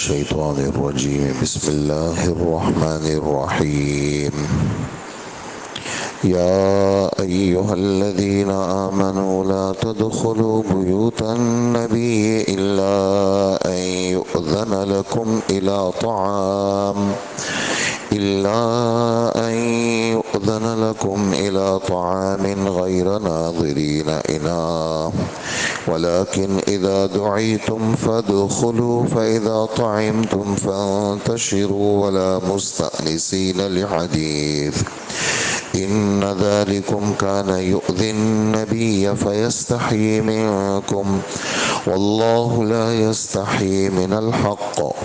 الشيطان الرجيم بسم الله الرحمن الرحيم يا أيها الذين آمنوا لا تدخلوا بيوت النبي إلا أن يؤذن لكم إلى طعام غير ناظرين إناه ولكن إذا دعيتم فادخلوا فإذا طعمتم فانتشروا ولا مستأنسين لحديث إن ذلكم كان يؤذي النبي فيستحيي منكم والله لا يستحيي من الحق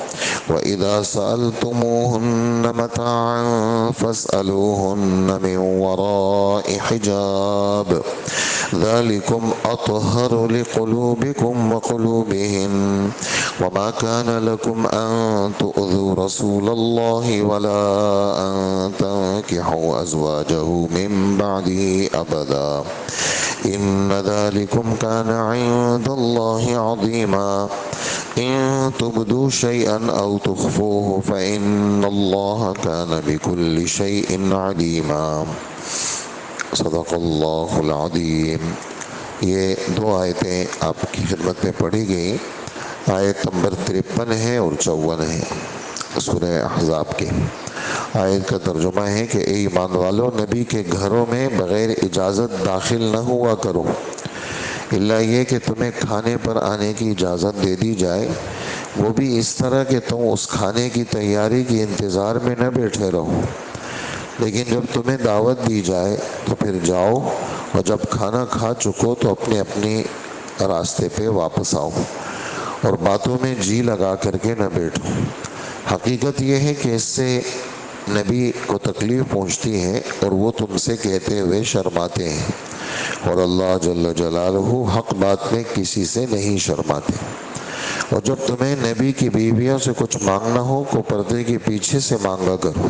وإذا سألتموهن متاعا فاسألوهن من وراء حجاب ذلكم أطهر لقلوبكم وقلوبهن وما كان لكم أن تؤذوا رسول الله ولا أن تنكحوا أزواجه من بعده أبدا إن ذلكم كان عند الله عظيما إن تبدوا شيئا أو تخفوه فإن الله كان بكل شيء عليما صدق اللہ العظیم۔ یہ دو آیتیں آپ کی خدمت میں پڑھی گئی، آیت نمبر 53 ہے اور 54 ہے سورہ احزاب کی۔ آیت کا ترجمہ ہے کہ اے ایمان والو، نبی کے گھروں میں بغیر اجازت داخل نہ ہوا کرو، الا یہ کہ تمہیں کھانے پر آنے کی اجازت دے دی جائے، وہ بھی اس طرح کہ تم اس کھانے کی تیاری کے انتظار میں نہ بیٹھے رہو، لیکن جب تمہیں دعوت دی جائے تو پھر جاؤ، اور جب کھانا کھا چکو تو اپنے راستے پہ واپس آؤ، اور باتوں میں جی لگا کر کے نہ بیٹھو۔ حقیقت یہ ہے کہ اس سے نبی کو تکلیف پہنچتی ہے اور وہ تم سے کہتے ہوئے شرماتے ہیں، اور اللہ جل جلالہ حق بات میں کسی سے نہیں شرماتے۔ اور جب تمہیں نبی کی بیویوں سے کچھ مانگنا ہو تو پردے کے پیچھے سے مانگا کرو،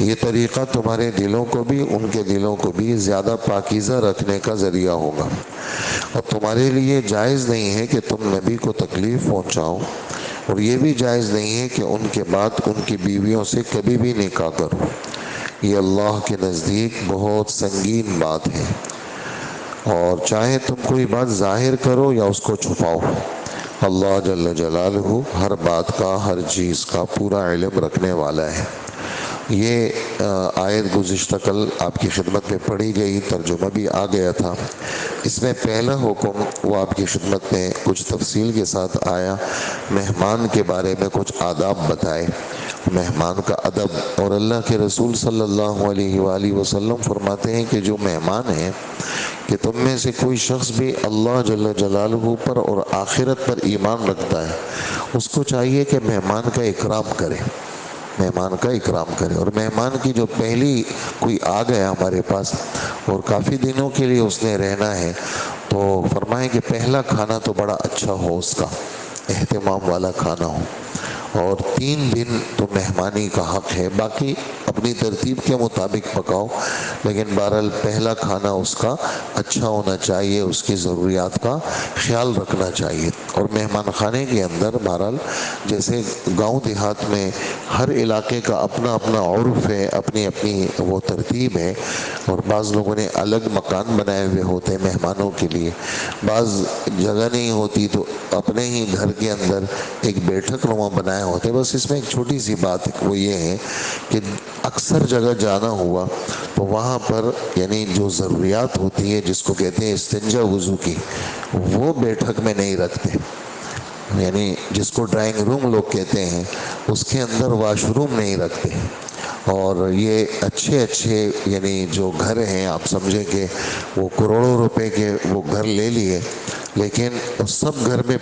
یہ طریقہ تمہارے دلوں کو بھی ان کے دلوں کو بھی زیادہ پاکیزہ رکھنے کا ذریعہ ہوگا، اور تمہارے لیے جائز نہیں ہے کہ تم نبی کو تکلیف پہنچاؤ، اور یہ بھی جائز نہیں ہے کہ ان کے بعد ان کی بیویوں سے کبھی بھی نکاح کرو، یہ اللہ کے نزدیک بہت سنگین بات ہے۔ اور چاہے تم کوئی بات ظاہر کرو یا اس کو چھپاؤ، اللہ جل جلالہ ہر بات کا، ہر چیز کا پورا علم رکھنے والا ہے۔ یہ آیت گزشتہ کل آپ کی خدمت میں پڑھی گئی، ترجمہ بھی آ گیا تھا۔ اس میں پہلا حکم وہ آپ کی خدمت میں کچھ تفصیل کے ساتھ آیا، مہمان کے بارے میں کچھ آداب بتائے، مہمان کا ادب۔ اور اللہ کے رسول صلی اللہ علیہ وآلہ وسلم فرماتے ہیں کہ جو مہمان ہیں، کہ تم میں سے کوئی شخص بھی اللہ جل جلالہ پر اور آخرت پر ایمان رکھتا ہے، اس کو چاہیے کہ مہمان کا اکرام کرے، مہمان کا اکرام کرے۔ اور مہمان کی جو پہلی کوئی آ گیا ہمارے پاس اور کافی دنوں کے لیے اس نے رہنا ہے، تو فرمائیں کہ پہلا کھانا تو بڑا اچھا ہو، اس کا اہتمام والا کھانا ہو، اور 3 دن تو مہمانی کا حق ہے، باقی اپنی ترتیب کے مطابق پکاؤ، لیکن بہرحال پہلا کھانا اس کا اچھا ہونا چاہیے، اس کی ضروریات کا خیال رکھنا چاہیے۔ اور مہمان خانے کے اندر بہرحال جیسے گاؤں دیہات میں ہر علاقے کا اپنا اپنا عرف ہے، اپنی اپنی وہ ترتیب ہے، اور بعض لوگوں نے الگ مکان بنائے ہوئے ہوتے ہیں مہمانوں کے لیے، بعض جگہ نہیں ہوتی تو اپنے ہی گھر کے اندر ایک بیٹھک نما بنائے ہوتے ہیں۔ بس اس میں ایک چھوٹی سی بات وہ یہ ہے کہ اکثر جگہ جانا ہوا تو وہاں پر یعنی جو ضروریات ہوتی ہے جس کو کہتے ہیں استنجا وضو کی، وہ بیٹھک میں نہیں رکھتے، یعنی جس کو ڈرائنگ روم لوگ کہتے ہیں، اس کے اندر واش روم نہیں رکھتے۔ اور یہ اچھے یعنی جو گھر ہیں، آپ سمجھیں کہ وہ کروڑوں روپے کے وہ گھر لے لیے، لیکن سب گھر میں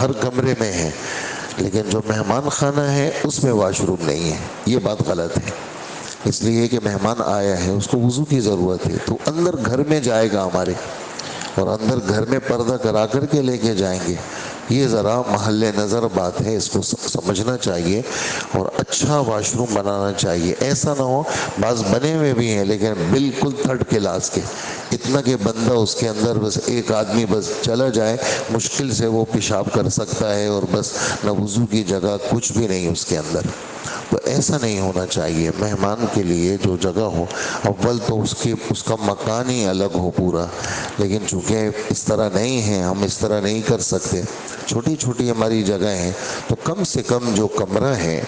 ہر کمرے میں ہے، لیکن جو مہمان خانہ ہے اس میں واش روم نہیں ہے، یہ بات غلط ہے۔ اس لیے کہ مہمان آیا ہے، اس کو وضو کی ضرورت ہے، تو اندر گھر میں جائے گا ہمارے، اور اندر گھر میں پردہ کرا کر کے لے کے جائیں گے، یہ ذرا محل نظر بات ہے، اس کو سمجھنا چاہیے، اور اچھا واش روم بنانا چاہیے۔ ایسا نہ ہو، بعض بنے ہوئے بھی ہیں لیکن بالکل تھرڈ کلاس کے، اتنا کہ بندہ اس کے اندر بس ایک آدمی بس چلا جائے مشکل سے وہ پیشاب کر سکتا ہے، اور بس نہ وضو کی جگہ، کچھ بھی نہیں اس کے اندر۔ تو ایسا نہیں ہونا چاہیے۔ مہمان کے لیے جو جگہ ہو، اول تو اس کا مکان ہی الگ ہو پورا، لیکن چونکہ اس طرح نہیں ہے، ہم اس طرح نہیں کر سکتے، چھوٹی چھوٹی ہماری جگہ ہیں، تو کم سے کم جو کمرہ ہے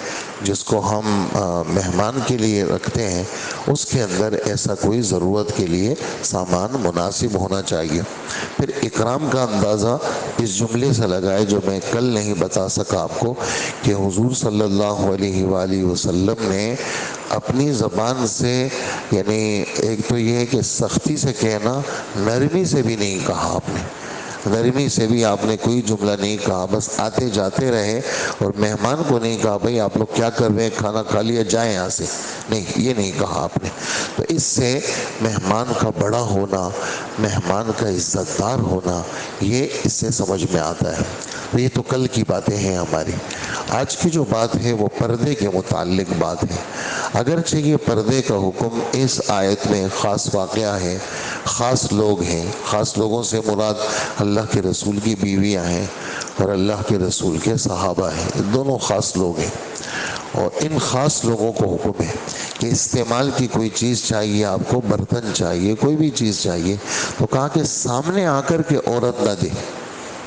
جس کو ہم مہمان کے لیے رکھتے ہیں، اس کے اندر ایسا کوئی ضرورت کے لیے سامان مناسب ہونا چاہیے۔ پھر اکرام کا اندازہ اس جملے سے لگائے جو میں کل نہیں بتا سکا آپ کو، کہ حضور صلی اللہ علیہ وآلہ وسلم نے اپنی زبان سے، یعنی ایک تو یہ ہے کہ سختی سے کہنا، نرمی سے بھی نہیں کہا آپ نے، نرمی سے بھی آپ نے کوئی جملہ نہیں کہا، بس آتے جاتے رہے، اور مہمان کو نہیں کہا بھائی آپ لوگ کیا کر رہے ہیں، کھانا کھا لیا جائیں یہاں سے، نہیں، یہ نہیں کہا آپ نے۔ تو اس سے مہمان کا بڑا ہونا، مہمان کا عزت دار ہونا، یہ اس سے سمجھ میں آتا ہے۔ تو یہ تو کل کی باتیں ہیں ہماری۔ آج کی جو بات ہے وہ پردے کے متعلق بات ہے۔ اگرچہ یہ پردے کا حکم اس آیت میں خاص واقعہ ہے، خاص لوگ ہیں، خاص لوگوں سے مراد اللہ کے رسول کی بیویاں ہیں اور اللہ کے رسول کے صحابہ ہیں، دونوں خاص لوگ ہیں، اور ان خاص لوگوں کو حکم ہے کہ استعمال کی کوئی چیز چاہیے آپ کو، برتن چاہیے، کوئی بھی چیز چاہیے، تو کہا کہ سامنے آ کر کے عورت نہ دے،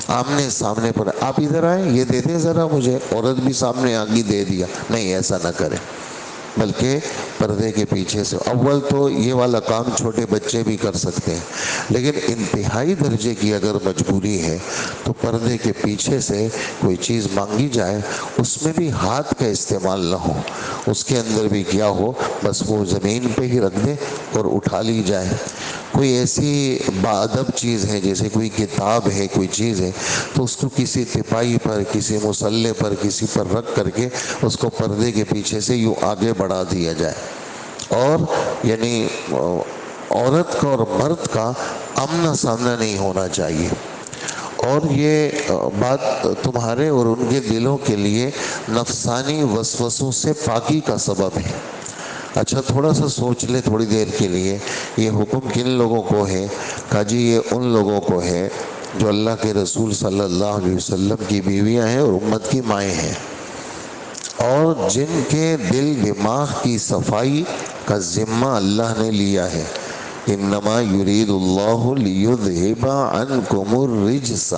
آمنے سامنے پر آپ ادھر آئیں یہ دے دیں ذرا مجھے، عورت بھی سامنے آگے دے دیا، نہیں، ایسا نہ کریں، بلکہ پردے کے پیچھے سے۔ اول تو یہ والا کام چھوٹے بچے بھی کر سکتے ہیں، لیکن انتہائی درجے کی اگر مجبوری ہے تو پردے کے پیچھے سے کوئی چیز مانگی جائے، اس میں بھی ہاتھ کا استعمال نہ ہو، اس کے اندر بھی کیا ہو، بس وہ زمین پہ ہی رکھ دے اور اٹھا لی جائے۔ کوئی ایسی باادب چیز ہے جیسے کوئی کتاب ہے، کوئی چیز ہے، تو اس کو کسی تپائی پر، کسی مسلح پر، کسی پر رکھ کر کے اس کو پردے کے پیچھے سے یوں آگے بڑھا دیا جائے، اور یعنی عورت کا اور مرد کا آمنا سامنا نہیں ہونا چاہیے، اور یہ بات تمہارے اور ان کے دلوں کے لیے نفسانی وسوسوں سے پاکی کا سبب ہے۔ اچھا تھوڑا سا سوچ لے تھوڑی دیر کے لیے، یہ حکم کن لوگوں کو ہے؟ کہا جی یہ ان لوگوں کو ہے جو اللہ کے رسول صلی اللہ علیہ وسلم کی بیویاں ہیں اور امت کی مائیں ہیں، اور جن کے دل دماغ کی صفائی کا ذمہ اللہ نے لیا ہے۔ انما یرید اللہ لیذھب عنکم الرجس،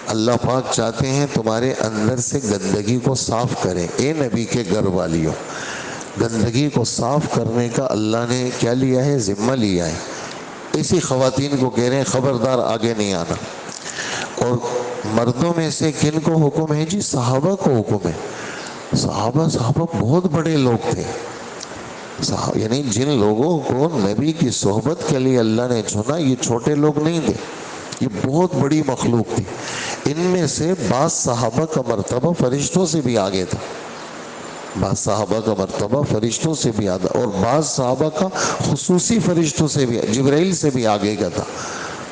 اللہ پاک چاہتے ہیں تمہارے اندر سے گندگی کو صاف کریں۔ اے نبی کے گھر والیوں، گندگی کو صاف کرنے کا اللہ نے کیا لیا ہے؟ ذمہ لیا ہے۔ اسی خواتین کو کہہ رہے ہیں خبردار آگے نہیں آنا، اور مردوں میں سے کن کو حکم ہے جی؟ صحابہ کو حکم ہے۔ صحابہ بہت بڑے لوگ تھے، یعنی جن لوگوں کو نبی کی صحبت کے لیے اللہ نے چنا، یہ چھوٹے لوگ نہیں تھے، یہ بہت بڑی مخلوق تھی۔ ان میں سے بعض صحابہ کا مرتبہ فرشتوں سے بھی آگے تھا، بعض صحابہ کا مرتبہ فرشتوں سے بھی آگے، اور بعض صحابہ کا خصوصی فرشتوں سے بھی، جبرائیل سے بھی آگے کا تھا۔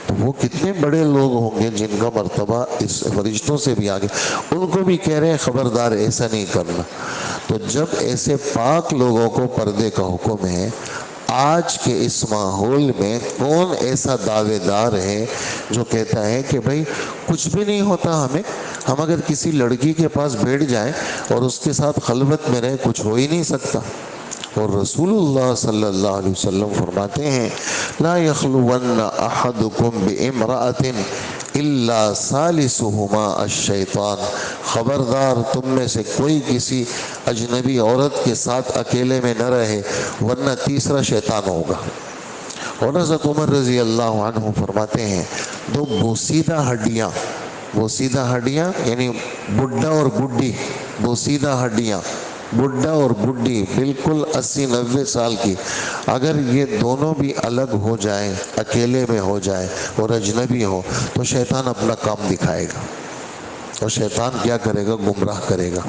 تو وہ کتنے بڑے لوگ ہوں گے جن کا مرتبہ اس فرشتوں سے بھی آگے، ان کو بھی کہہ رہے ہیں خبردار ایسا نہیں کرنا۔ تو جب ایسے پاک لوگوں کو پردے کا حکم ہے، آج کے اس ماحول میں کون ایسا دعوے دار ہے جو کہتا ہے کہ بھائی کچھ بھی نہیں ہوتا ہمیں، ہم اگر کسی لڑکی کے پاس بیٹھ جائیں اور اس کے ساتھ خلوت میں رہے، کچھ ہو ہی نہیں سکتا؟ اور رسول اللہ صلی اللہ علیہ وسلم فرماتے ہیں لا یخلون احدکم بامرأۃ الا ثالثہما الشیطان، خبردار تم میں سے کوئی کسی اجنبی عورت کے ساتھ اکیلے میں نہ رہے ورنہ تیسرا شیطان ہوگا۔ اور حضرت عمر رضی اللہ عنہ فرماتے ہیں دو بوسیدہ ہڈیاں، بوسیدہ ہڈیاں یعنی بڈھا اور بڈھی، بوسیدہ ہڈیاں، بڈھا اور بڈھی بالکل 80-90 سال کی، اگر یہ دونوں بھی الگ ہو جائیں، اکیلے میں ہو جائیں اور اجنبی ہو، تو شیطان اپنا کام دکھائے گا، اور شیطان کیا کرے گا؟ گمراہ کرے گا۔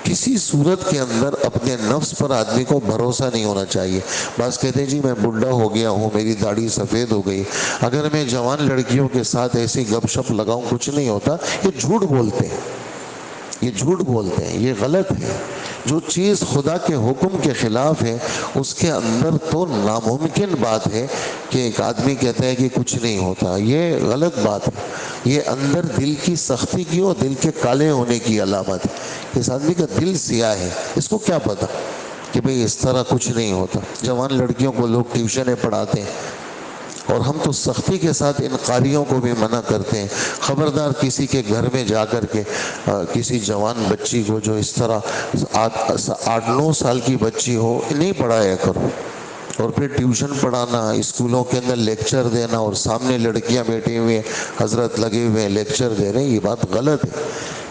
کسی صورت کے اندر اپنے نفس پر آدمی کو بھروسہ نہیں ہونا چاہیے. بعض کہتے ہیں جی میں بڈھا ہو گیا ہوں، میری داڑھی سفید ہو گئی، اگر میں جوان لڑکیوں کے ساتھ ایسی گپ شپ لگاؤں کچھ نہیں ہوتا. یہ جھوٹ بولتے ہیں، یہ جھوٹ بولتے ہیں، یہ غلط ہے. جو چیز خدا کے حکم کے خلاف ہے اس کے اندر تو ناممکن بات ہے کہ ایک آدمی کہتا ہے کہ کچھ نہیں ہوتا. یہ غلط بات ہے. یہ اندر دل کی سختی کی اور دل کے کالے ہونے کی علامت ہے. اس آدمی کا دل سیاہ ہے، اس کو کیا پتا کہ بھئی اس طرح کچھ نہیں ہوتا. جوان لڑکیوں کو لوگ ٹیوشنیں پڑھاتے ہیں اور ہم تو سختی کے ساتھ ان قاریوں کو بھی منع کرتے ہیں. خبردار کسی کے گھر میں جا کر کے کسی جوان بچی کو جو اس طرح 8-9 سال کی بچی ہو نہیں پڑھایا کرو. اور پھر ٹیوشن پڑھانا، اسکولوں کے اندر لیکچر دینا اور سامنے لڑکیاں بیٹھی ہوئی ہیں، حضرت لگے ہوئے ہیں لیکچر دے رہے ہیں، یہ بات غلط ہے.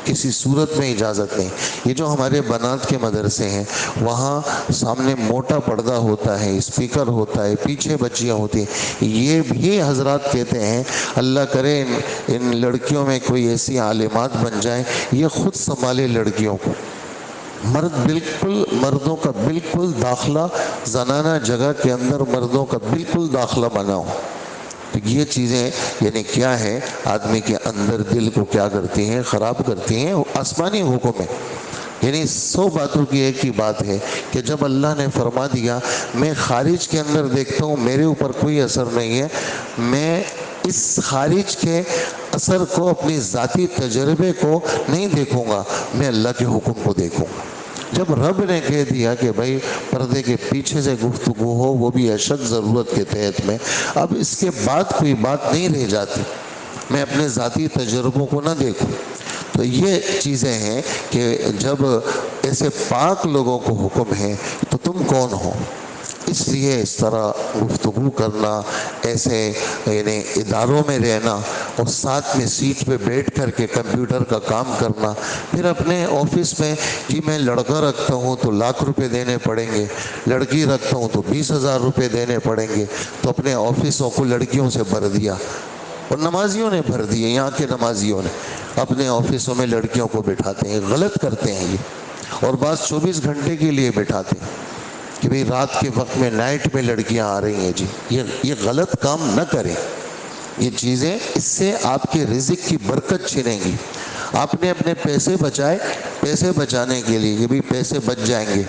کسی صورت میں اجازت نہیں. یہ جو ہمارے بنات کے مدرسے ہیں وہاں سامنے موٹا پردہ ہوتا ہے، اسپیکر ہوتا ہے، پیچھے بچیاں ہوتی ہیں. یہ بھی حضرات کہتے ہیں اللہ کرے ان لڑکیوں میں کوئی ایسی عالمات بن جائیں یہ خود سنبھالے لڑکیوں کو. مردوں کا بالکل داخلہ زنانہ جگہ کے اندر مردوں کا بالکل داخلہ بنا ہو. یہ چیزیں یعنی کیا ہے، آدمی کے اندر دل کو کیا کرتی ہیں، خراب کرتی ہیں. آسمانی حکم ہے. یعنی 100 باتوں کی ایک ہی بات ہے کہ جب اللہ نے فرما دیا میں خارج کے اندر دیکھتا ہوں میرے اوپر کوئی اثر نہیں ہے، میں اس خارج کے اثر کو اپنی ذاتی تجربے کو نہیں دیکھوں گا، میں اللہ کے حکم کو دیکھوں گا. جب رب نے کہہ دیا کہ بھائی پردے کے پیچھے سے گفتگو ہو وہ بھی اشد ضرورت کے تحت میں، اب اس کے بعد کوئی بات نہیں رہ جاتی، میں اپنے ذاتی تجربوں کو نہ دیکھوں. تو یہ چیزیں ہیں کہ جب ایسے پاک لوگوں کو حکم ہے تو تم کون ہو. اس لیے اس طرح گفتگو کرنا، ایسے یعنی اداروں میں رہنا اور ساتھ میں سیٹ پہ بیٹھ کر کے کمپیوٹر کا کام کرنا. پھر اپنے آفس میں کہ میں لڑکا رکھتا ہوں تو ₹1,00,000 دینے پڑیں گے، لڑکی رکھتا ہوں تو ₹20,000 دینے پڑیں گے. تو اپنے آفسوں کو لڑکیوں سے بھر دیا اور نمازیوں نے بھر دیے. یہاں کے نمازیوں نے اپنے آفسوں میں لڑکیوں کو بٹھاتے ہیں. غلط کرتے ہیں یہ. اور بعض 24 گھنٹے کے لیے بٹھاتے ہیں کہ بھئی رات کے وقت میں نائٹ میں لڑکیاں آ رہی ہیں. جی یہ غلط کام نہ کریں. یہ چیزیں اس سے آپ کے رزق کی برکت چھنیں گی. آپ نے اپنے پیسے بچائے، پیسے بچانے کے لیے کہ بھی پیسے بچ جائیں گے،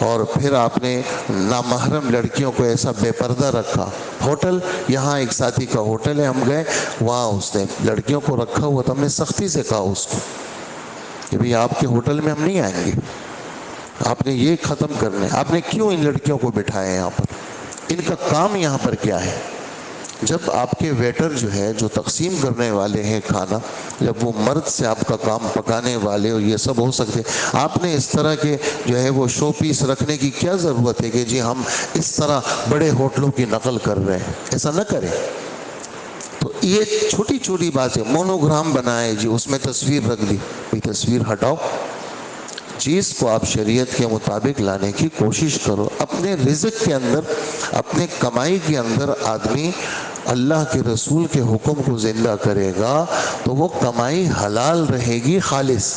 اور پھر آپ نے نامحرم لڑکیوں کو ایسا بے پردہ رکھا. ہوٹل، یہاں ایک ساتھی کا ہوٹل ہے، ہم گئے وہاں اس نے لڑکیوں کو رکھا ہوا تھا. ہم نے سختی سے کہا اس کو کہ بھئی آپ کے ہوٹل میں ہم نہیں آئیں گے، آپ نے یہ ختم کرنا ہے. آپ نے کیوں ان لڑکیوں کو بٹھایا ہے یہاں پر؟ ان کا کام یہاں پر کیا ہے؟ جب آپ کے ویٹر جو ہے جو تقسیم کرنے والے ہیں کھانا، جب وہ مرد سے آپ کا کام پکانے والے اور یہ سب ہو سکتے، آپ نے اس طرح کے جو ہے وہ شو پیس رکھنے کی کیا ضرورت ہے کہ جی ہم اس طرح بڑے ہوٹلوں کی نقل کر رہے ہیں؟ ایسا نہ کریں. تو یہ چھوٹی چھوٹی باتیں، مونوگرام بنائے جی اس میں تصویر رکھ دی، یہ تصویر ہٹاؤ. چیز کو آپ شریعت کے مطابق لانے کی کوشش کرو. اپنے رزق کے اندر، اپنے کمائی کے اندر آدمی اللہ کے رسول کے حکم کو زندہ کرے گا تو وہ کمائی حلال رہے گی، خالص.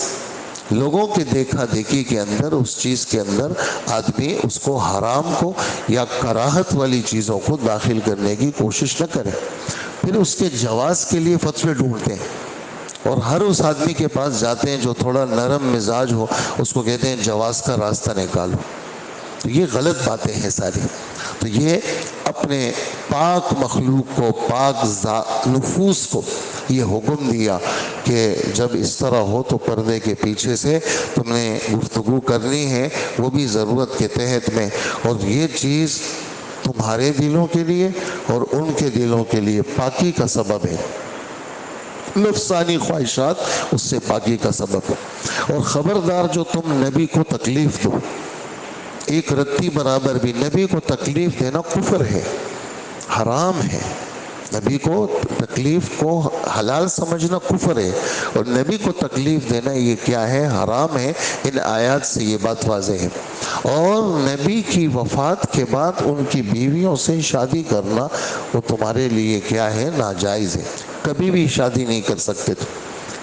لوگوں کے دیکھا دیکھی کے اندر، اس چیز کے اندر آدمی اس کو حرام کو یا کراہت والی چیزوں کو داخل کرنے کی کوشش نہ کرے. پھر اس کے جواز کے لیے فتوے ڈھونڈتے ہیں اور ہر اس آدمی کے پاس جاتے ہیں جو تھوڑا نرم مزاج ہو، اس کو کہتے ہیں جواز کا راستہ نکالو. تو یہ غلط باتیں ہیں ساری. تو یہ اپنے پاک مخلوق کو، پاک نفوس کو یہ حکم دیا کہ جب اس طرح ہو تو پردے کے پیچھے سے تم نے گفتگو کرنی ہے، وہ بھی ضرورت کے تحت میں. اور یہ چیز تمہارے دلوں کے لیے اور ان کے دلوں کے لیے پاکی کا سبب ہے. نفسانی خواہشات اس سے پاکی کا سبب ہے. اور خبردار جو تم نبی کو تکلیف دو، ایک رتی برابر بھی نبی کو تکلیف دینا کفر ہے، حرام ہے. نبی کو تکلیف کو حلال سمجھنا کفر ہے، اور نبی کو تکلیف دینا یہ کیا ہے؟ حرام ہے. ان آیات سے یہ بات واضح ہے. اور نبی کی وفات کے بعد ان کی بیویوں سے شادی کرنا وہ تمہارے لیے کیا ہے؟ ناجائز ہے. کبھی بھی شادی نہیں کر سکتے تھے.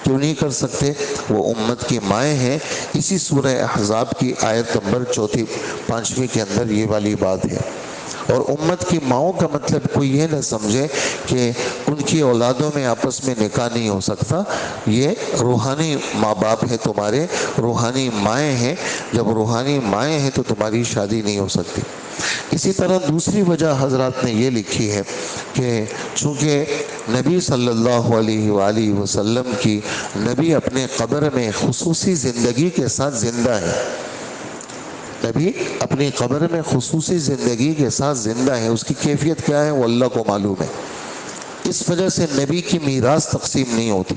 کیوں نہیں کر سکتے؟ وہ امت کی مائیں ہیں۔ اسی سورہ احزاب کی آیت نمبر 5ویں کے اندر یہ والی بات ہے۔ اور امت کی ماؤں کا مطلب کوئی یہ نہ سمجھے کہ ان کی اولادوں میں آپس میں نکاح نہیں ہو سکتا، یہ روحانی ماں باپ ہیں تمہارے، روحانی مائیں ہیں۔ جب روحانی مائیں ہیں تو تمہاری شادی نہیں ہو سکتی۔ اسی طرح دوسری وجہ حضرات نے یہ لکھی ہے کہ چونکہ نبی صلی اللہ علیہ وآلہ وسلم کی نبی اپنے قبر میں خصوصی زندگی کے ساتھ زندہ ہے، نبی اپنی قبر میں خصوصی زندگی کے ساتھ زندہ ہے، اس کی کیفیت کیا ہے وہ اللہ کو معلوم ہے۔ اس وجہ سے نبی کی میراث تقسیم نہیں ہوتی،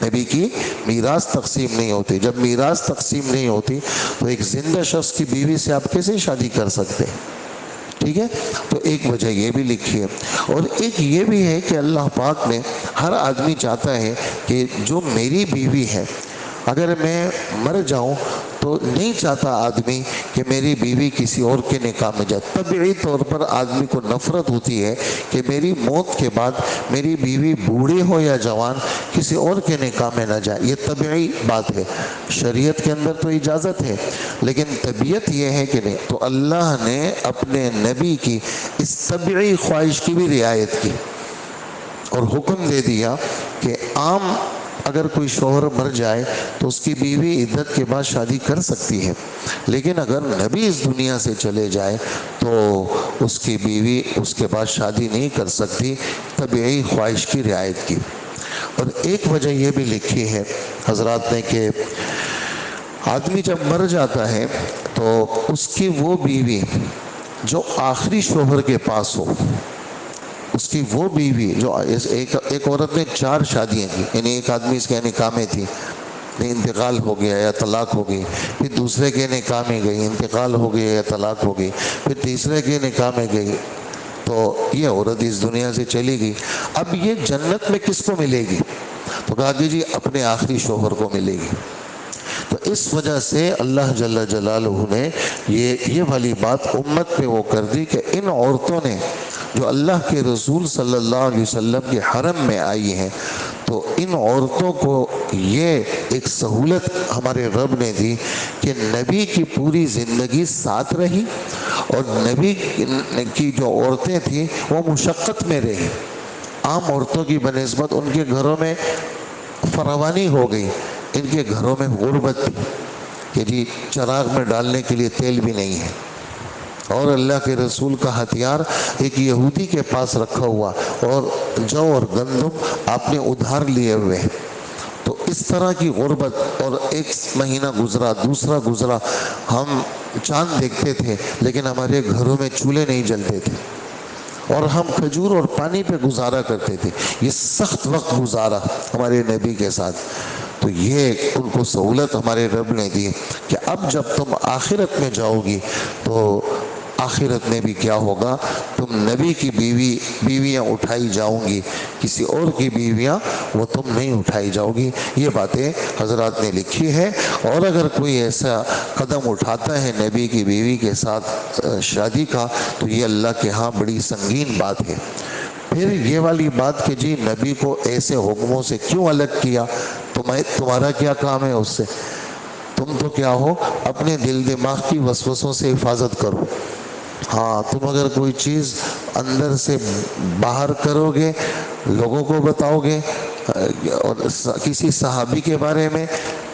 نبی کی میراث تقسیم نہیں ہوتی۔ جب میراث تقسیم نہیں ہوتی تو ایک زندہ شخص کی بیوی سے آپ کیسے شادی کر سکتے ہیں؟ ٹھیک ہے، تو ایک وجہ یہ بھی لکھی ہے۔ اور ایک یہ بھی ہے کہ اللہ پاک نے، ہر آدمی چاہتا ہے کہ جو میری بیوی ہے، اگر میں مر جاؤں تو نہیں چاہتا آدمی کہ میری بیوی کسی اور کے نکاح میں جائے۔ طبعی طور پر آدمی کو نفرت ہوتی ہے کہ میری موت کے بعد میری بیوی بوڑھی ہو یا جوان کسی اور کے نکاح میں نہ جائے، یہ طبعی بات ہے۔ شریعت کے اندر تو اجازت ہے، لیکن طبیعت یہ ہے کہ نہیں۔ تو اللہ نے اپنے نبی کی اس طبعی خواہش کی بھی رعایت کی اور حکم دے دیا کہ عام اگر کوئی شوہر مر جائے تو اس کی بیوی عدت کے بعد شادی کر سکتی ہے، لیکن اگر نبی اس دنیا سے چلے جائے تو اس کی بیوی اس کے بعد شادی نہیں کر سکتی، طبعی خواہش کی رعایت کی۔ اور ایک وجہ یہ بھی لکھی ہے حضرات نے کہ آدمی جب مر جاتا ہے تو اس کی وہ بیوی جو آخری شوہر کے پاس ہو، اس کی وہ بیوی جو ایک عورت نے 4 شادیاں کی، یعنی ایک آدمی اس کے نکاح میں تھی، انتقال ہو گیا یا طلاق ہو گئی، پھر دوسرے کے نکاح میں گئی، انتقال ہو گیا یا طلاق ہو گئی، پھر تیسرے کے نکاح میں گئی، تو یہ عورت اس دنیا سے چلی گئی۔ اب یہ جنت میں کس کو ملے گی؟ تو کہا کہ جی اپنے آخری شوہر کو ملے گی۔ تو اس وجہ سے اللہ جل جلالہ نے یہ والی بات امت پہ وہ کر دی کہ ان عورتوں نے جو اللہ کے رسول صلی اللہ علیہ وسلم کے حرم میں آئی ہیں، تو ان عورتوں کو یہ ایک سہولت ہمارے رب نے دی کہ نبی کی پوری زندگی ساتھ رہی، اور نبی کی جو عورتیں تھیں وہ مشقت میں رہی۔ عام عورتوں کی بنسبت ان کے گھروں میں فراوانی ہو گئی، ان کے گھروں میں غربت تھی کہ جی چراغ میں ڈالنے کے لیے تیل بھی نہیں ہے، اور اللہ کے رسول کا ہتھیار ایک یہودی کے پاس رکھا ہوا، اور جو اور گندم آپ نے ادھار لیے ہوئے ہیں۔ تو اس طرح کی غربت، اور ایک مہینہ گزرا، دوسرا گزرا، ہم چاند دیکھتے تھے لیکن ہمارے گھروں میں چولہے نہیں جلتے تھے، اور ہم کھجور اور پانی پہ گزارا کرتے تھے۔ یہ سخت وقت گزارا ہمارے نبی کے ساتھ۔ تو یہ ان کو سہولت ہمارے رب نے دی کہ اب جب تم آخرت میں جاؤ گی تو آخرت میں بھی کیا ہوگا، تم نبی کی بیویاں اٹھائی جاؤں گی، کسی اور کی بیویاں وہ تم نہیں اٹھائی جاؤ گی۔ یہ باتیں حضرات نے لکھی ہے، اور اگر کوئی ایسا قدم اٹھاتا ہے نبی کی بیوی کے ساتھ شادی کا تو یہ اللہ کے ہاں بڑی سنگین بات ہے۔ پھر یہ والی بات کہ جی نبی کو ایسے حکموں سے کیوں الگ کیا، تمہارا کیا کام ہے اس سے؟ تم تو کیا ہو، اپنے دل دماغ کی وسوسوں سے حفاظت کرو۔ ہاں، تم اگر کوئی چیز اندر سے باہر کرو گے، لوگوں کو بتاؤ گے، اور کسی صحابی کے بارے میں،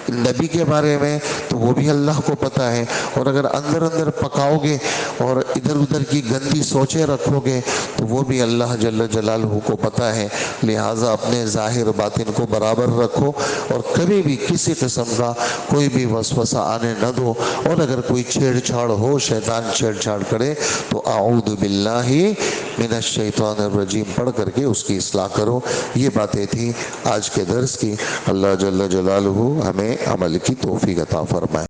نبی کے بارے میں، تو وہ بھی اللہ کو پتہ ہے، اور اگر اندر اندر پکاؤ گے اور ادھر ادھر کی گندی سوچیں رکھو گے تو وہ بھی اللہ جل جلالہ کو پتہ ہے۔ لہٰذا اپنے ظاہر باطن کو برابر رکھو، اور کبھی بھی کسی قسم کا کوئی بھی وسوسہ آنے نہ دو، اور اگر کوئی چھیڑ چھاڑ ہو، شیطان چھیڑ چھاڑ کرے تو اعوذ باللہ من الشیطان الرجیم پڑھ کر کے اس کی اصلاح کرو۔ یہ باتیں تھیں آج کے درس کی۔ اللہ جل جلالہ ہمیں عمل کی توفیق عطا فرمائے۔